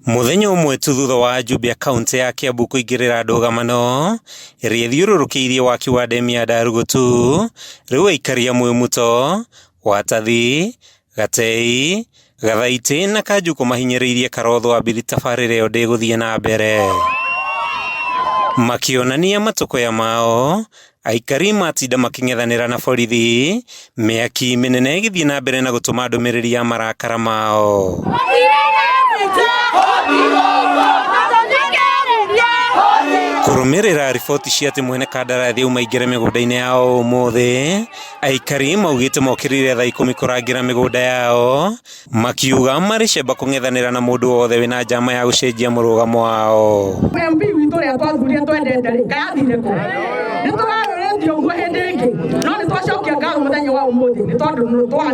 Muthenya umwe tu thutha wa ajumbe a kaunti ya Kiambu kuingirira ndũgamano iria ithiũrũrũkĩirie waki wa ndemu ya Ndarugutu, rĩu aikari amwe Muto, Watathi, Gatei, Gathaiti na Kanjuku mahinyĩrĩirie Kalonzo ambĩrĩrie tabarĩra ĩyo ndĩgũthiĩ na mbere. Makĩonania matũkũya mao, aikari matinda makĩng'ethanĩra na borithi, mĩaki mĩnene ĩgĩthiĩ na mbere na gũtũma ndũmĩrĩri ya marakara mao. Kũrũmĩrĩra riboti cia atĩ mwene kandarathi auma aingĩre mĩgũnda-inĩ yao ũmũthĩ, aikari maugĩte mokĩrire thaa 10 kũrangĩra mĩgũnda yao, makiuga marĩ cemba kũng'ethanĩra na mũndũ wothe wĩna njama ya gũcenjia mũrũgamo wao. MP witũ rĩa twathuria twendete rĩ kayathire kũ? Nĩtũrarũrĩtio ũguo hĩndĩ ĩngĩ, no nĩtwacokia ngatho mũthenya wa ũmũthĩ nĩ tondũ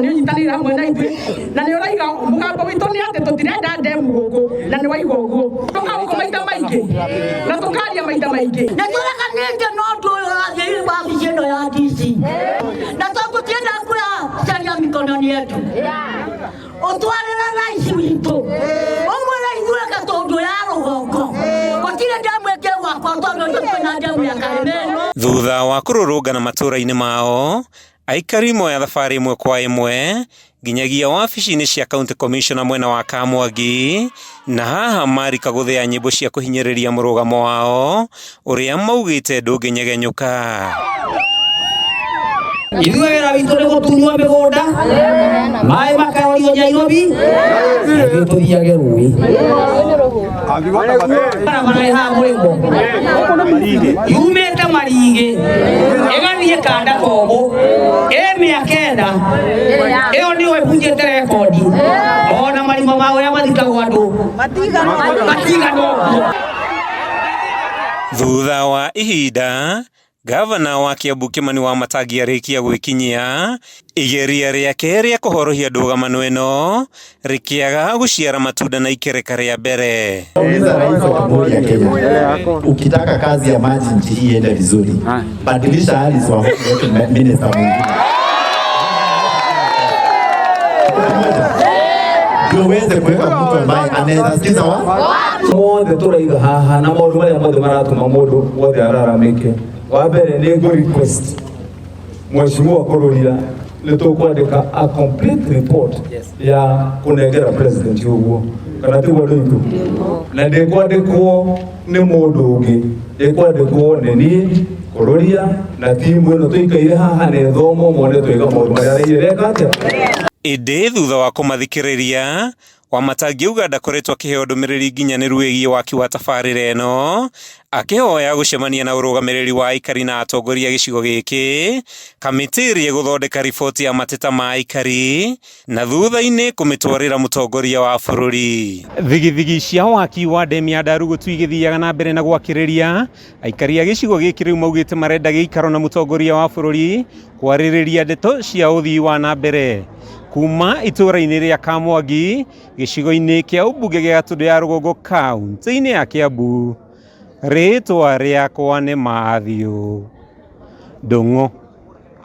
nĩũnyitanĩire hamwe na ithuĩ, na nĩũraiga mũgambo witũ nĩ atĩ tũtirenda ndemu gũkũ, na nĩwaiga ũguo. Tũkaũga maita maingĩ na tũkaria maita maingĩ. Na tũrekanĩte no tũrathiĩ wabici ĩno ya DC. Na tũgũtienda kuoya mikononi yetu. Ũtwarĩra rais witũ. Ũmwĩra ithuĩ Gatũndũ ya rũgongo. Gũtirĩ ndemu ĩngĩ gwakwa tondũ twĩna ndemu ya Karemeno. Thutha wa kũrũrũngana matũũra-inĩ mao, aikari moya thabarĩ ĩmwe kwa ĩmwe nginyagia wabici-inĩ cia County Commissioner mwena wa Kamwangi, na haha marika gũthĩa nyĩmbo cia kũhinyĩrĩria mũrũgamo wao ũrĩa maugĩte ndũngĩnyegenyũka. Ithuĩ wĩra witũ nĩ gũtunywo mĩgũnda, maĩ makaorio Nairobi, ithuĩ tũthiage rũĩ. Barabara ĩ haha Mũrĩmo yumĩte Marigĩ ĩgathiĩ Kanda Kogo ĩ mĩaka 9, ĩyo nĩyo ĩbunjĩte rekondi, ona marima ma ũrĩa mathikagwo andũ matiganwo. Thutha wa ihinda, Gavana wa Kiambu Kimani Wamatangi arĩkia gwĩkinyia, igeria rĩake rĩa kũhorohia ndũgamano ĩno rĩkĩaga gũciara matunda na ikereka rĩa mbere. Uliza Rais wa Jamhuri ya Kenya, ukitaka kazi ya maji nchi hii iende vizuri, badilisha Alice Wahome minister mwingine. Ndio uweze kuweka mtu ambaye anaweza sikiza mothe turaiga haha na maũndũ marĩa mothe maratũma mũndũ wothe araramĩke. Wa mbere nĩ ngũ request Mheshimiwa Kororira nĩ tũkwandĩka a complete report ya kũnengera president ũguo, kana tiguo ndũitũ, na ndĩkwandĩkwo nĩ mũndũ ũngĩ, ndĩkwandĩkwo nĩ niĩ Kororira na timu ĩno tũikaire haha nĩ thomo mone twĩga maũndũ marĩa araigĩrĩka atĩa. Ĩndĩ thutha wa kũmathikĩrĩria, Wamatangi auga ndakoretwo akĩheo ndũmĩrĩri nginyanĩru wĩgiĩ waki wa tabarĩra ĩno, akĩhoya gũcemania na ũrũgamĩrĩri wa aikari na atongoria gĩcigo gĩkĩ, kamĩtĩ ĩrĩa gũthondeka riboti ya mateta ma aikari, na thutha-inĩ kũmĩtwarĩra mũtongoria wa bũrũri. Thigithigi cia waki wa ndemu ya Ndarugutu igĩthiaga na mbere na gwakĩrĩria, aikari a gĩcigo gĩkĩ rĩu maugĩte marenda gĩikaro na mũtongoria wa bũrũri kwarĩrĩria ndeto cia ũthii wa na mbere. Kuma itũra-inĩ rĩa Kamwangi, gĩcigo-inĩ kĩa ũmbunge gĩa Gatũndũ ya rũgongo kaunti-inĩ ya Kiambu, rĩtwa rĩakwa nĩ Matthew Ndung'u.